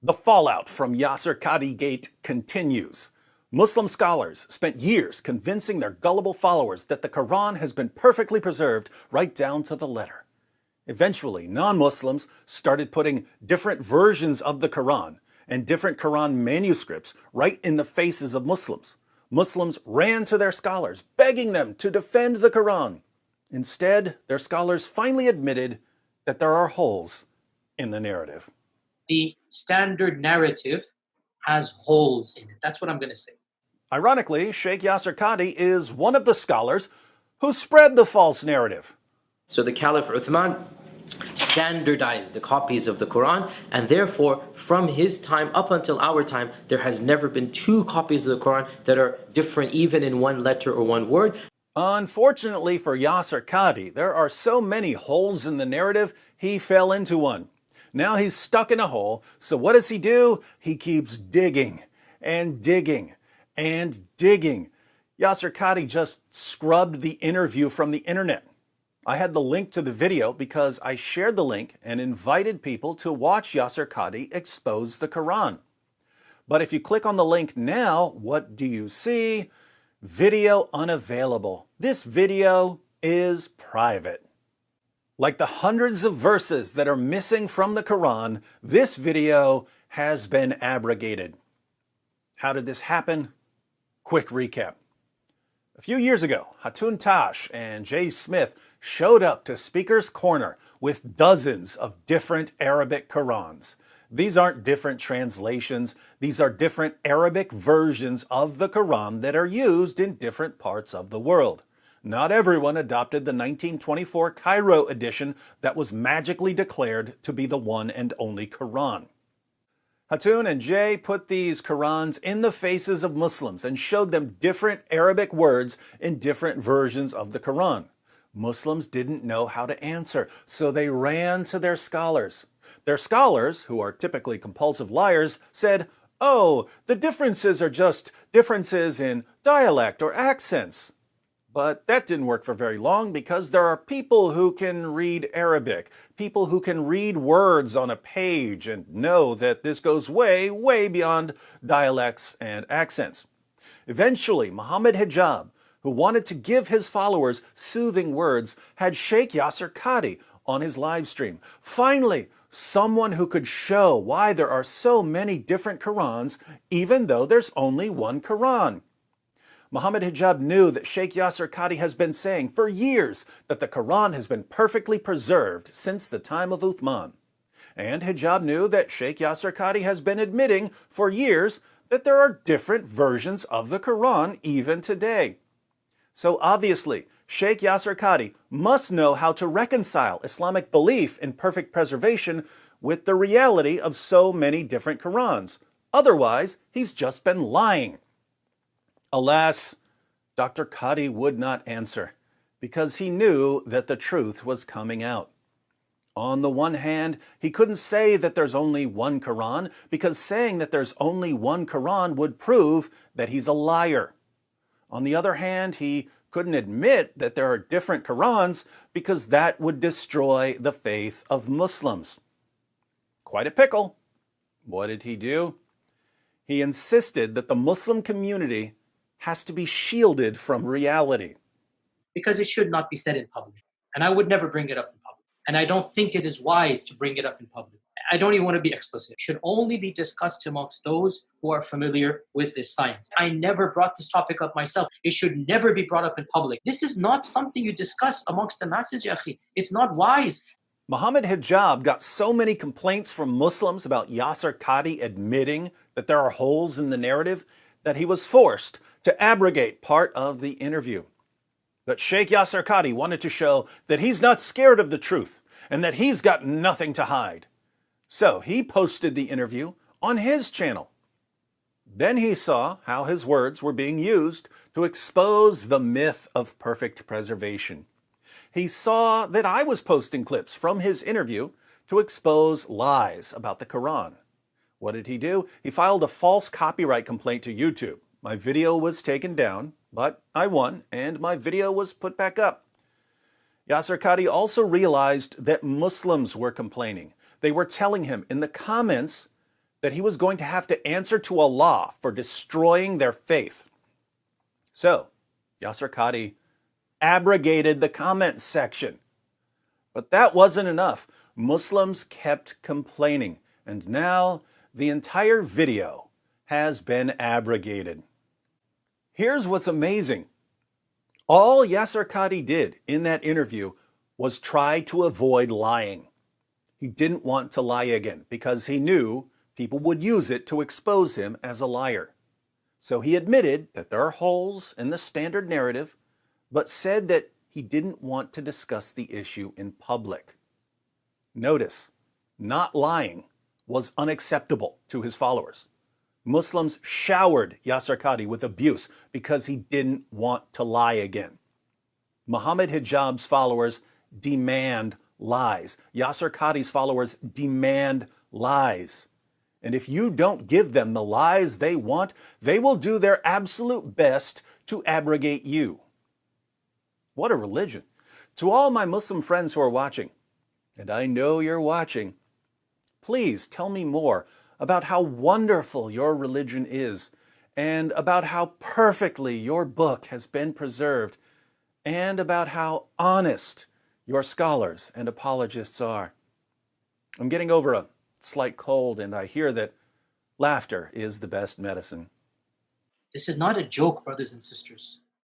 The fallout from Yasir Qadhi Gate continues. Muslim scholars spent years convincing their gullible followers that the Quran has been perfectly preserved right down to the letter. Eventually, non-Muslims started putting different versions of the Quran and different Quran manuscripts right in the faces of Muslims. Muslims ran to their scholars, begging them to defend the Quran. Instead, their scholars finally admitted that there are holes in the narrative. The standard narrative has holes in it. That's what I'm going to say. Ironically, Sheikh Yasir Qadhi is one of the scholars who spread the false narrative. So the Caliph Uthman standardized the copies of the Quran, and therefore from his time up until our time there has never been two copies of the Quran that are different even in one letter or one word. Unfortunately for Yasir Qadhi, there are so many holes in the narrative, he fell into one. Now he's stuck in a hole, so what does he do? He keeps digging and digging and digging. Yasir Qadhi just scrubbed the interview from the internet. I had the link to the video because I shared the link and invited people to watch Yasir Qadhi expose the Quran. But if you click on the link now, what do you see? Video unavailable. This video is private. Like the hundreds of verses that are missing from the Quran, this video has been abrogated. How did this happen? Quick recap. A few years ago, Hatun Tash and Jay Smith showed up to Speaker's Corner with dozens of different Arabic Qurans. These aren't different translations. These are different Arabic versions of the Quran that are used in different parts of the world. Not everyone adopted the 1924 Cairo edition that was magically declared to be the one and only Quran. Hatun and Jay put these Qurans in the faces of Muslims and showed them different Arabic words in different versions of the Quran. Muslims didn't know how to answer, so they ran to their scholars. Their scholars, who are typically compulsive liars, said, "Oh, the differences are just differences in dialect or accents." But that didn't work for very long because there are people who can read Arabic, people who can read words on a page and know that this goes way, way beyond dialects and accents. Eventually, Muhammad Hijab, who wanted to give his followers soothing words, had Sheikh Yasir Qadhi on his live stream. Finally, someone who could show why there are so many different Qurans, even though there's only one Quran. Muhammad Hijab knew that Sheikh Yasir Qadhi has been saying for years that the Quran has been perfectly preserved since the time of Uthman. And Hijab knew that Sheikh Yasir Qadhi has been admitting for years that there are different versions of the Quran even today. So obviously, Sheikh Yasir Qadhi must know how to reconcile Islamic belief in perfect preservation with the reality of so many different Qurans. Otherwise, he's just been lying. Alas, Dr. Qadhi would not answer because he knew that the truth was coming out. On the one hand, he couldn't say that there's only one Quran because saying that there's only one Quran would prove that he's a liar. On the other hand, he couldn't admit that there are different Qurans because that would destroy the faith of Muslims. Quite a pickle. What did he do? He insisted that the Muslim community has to be shielded from reality. Because it should not be said in public. And I would never bring it up in public. And I don't think it is wise to bring it up in public. I don't even want to be explicit. It should only be discussed amongst those who are familiar with this science. I never brought this topic up myself. It should never be brought up in public. This is not something you discuss amongst the masses, ya akhi. It's not wise. Muhammad Hijab got so many complaints from Muslims about Yasir Qadhi admitting that there are holes in the narrative that he was forced to abrogate part of the interview. But Sheikh Yasir Qadhi wanted to show that he's not scared of the truth and that he's got nothing to hide. So he posted the interview on his channel. Then he saw how his words were being used to expose the myth of perfect preservation. He saw that I was posting clips from his interview to expose lies about the Quran. What did he do? He filed a false copyright complaint to YouTube. My video was taken down, but I won, and my video was put back up. Yasir Qadhi also realized that Muslims were complaining. They were telling him in the comments that he was going to have to answer to Allah for destroying their faith. So, Yasir Qadhi abrogated the comment section. But that wasn't enough. Muslims kept complaining, and now the entire video has been abrogated. Here's what's amazing. All Yasir Qadhi did in that interview was try to avoid lying. He didn't want to lie again because he knew people would use it to expose him as a liar. So he admitted that there are holes in the standard narrative, but said that he didn't want to discuss the issue in public. Notice, not lying was unacceptable to his followers. Muslims showered Yasir Qadhi with abuse because he didn't want to lie again. Muhammad Hijab's followers demand lies. Yasir Qadhi's followers demand lies. And if you don't give them the lies they want, they will do their absolute best to abrogate you. What a religion. To all my Muslim friends who are watching, and I know you're watching, please tell me more about how wonderful your religion is, and about how perfectly your book has been preserved, and about how honest your scholars and apologists are. I'm getting over a slight cold, and I hear that laughter is the best medicine. This is not a joke, brothers and sisters.